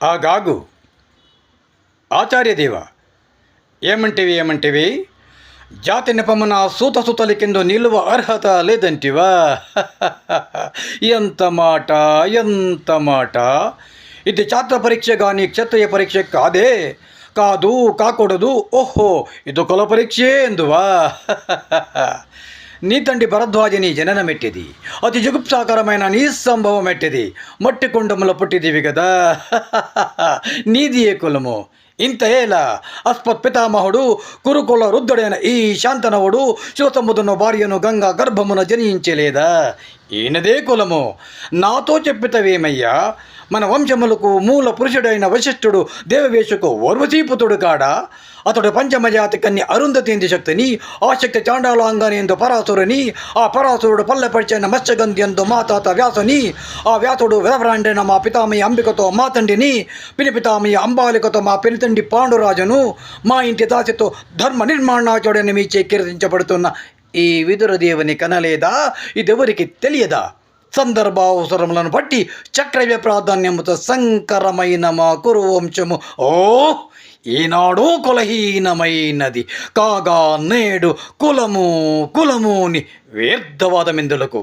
ఆ గాగు ఆచార్యదేవ, ఏమంటివి జాతి నిపమన సూతసుతలి కింద నిలువ అర్హత లేదంటివా? ఎంత మాట, ఎంత మాట! ఇది ఛాత్ర పరీక్ష కానీ క్షత్రియ పరీక్ష కాదే, కాదు, కాకూడదు. ఓహో, ఇది కుల పరీక్షే ఎందువా? నీ తండ్రి భరద్వాజని జననమెట్టిది, అతి జుగుప్సాకరమైన నీ సంభవం ఎట్టిది, మట్టి కుండముల పుట్టిదివి కదా. నీది ఏ కులము? ఇంత ఏలా అస్మత్ పితామహుడు కురుకుల రుద్ధుడైన ఈ శాంతనవుడు శివసముద్రను భార్యను గంగా గర్భమున జనించలేదా? ఈయనదే కులము. నాతో చెప్పితవేమయ్యా? మన వంశములకు మూల పురుషుడైన వశిష్ఠుడు దేవవేశకు ఓర్వశీపుతుడు కాడా? అతడు పంచమజాతి కన్య అరుంధతీంది శక్తిని, ఆ శక్తి చాండాలాంగనేందు పరాసురుని, ఆ పరాసురుడు పల్లెపరిచిన మత్స్యగంధ్యందు మా తాత వ్యాసుని, ఆ వ్యాసుడు విధవరాండైన మా పితామయ్య అంబికతో మా తండ్రిని, పినిపితామయ్య అంబాలికతో మా పెనితండ్రి పాండురాజును, మా ఇంటి దాసితో ధర్మ నిర్మాణాచుడని మీచే కీర్తించబడుతున్న ఈ విదురదేవుని కనలేదా? ఇదెవరికి తెలియదా? సందర్భావసరములను బట్టి చక్రవ్య ప్రాధాన్యముతో సంకరమైన మా కురు వంశము ఈనాడు కులహీనమైనది కాగా నేడు కులము కులముని వ్యర్థవాదమెందులకు.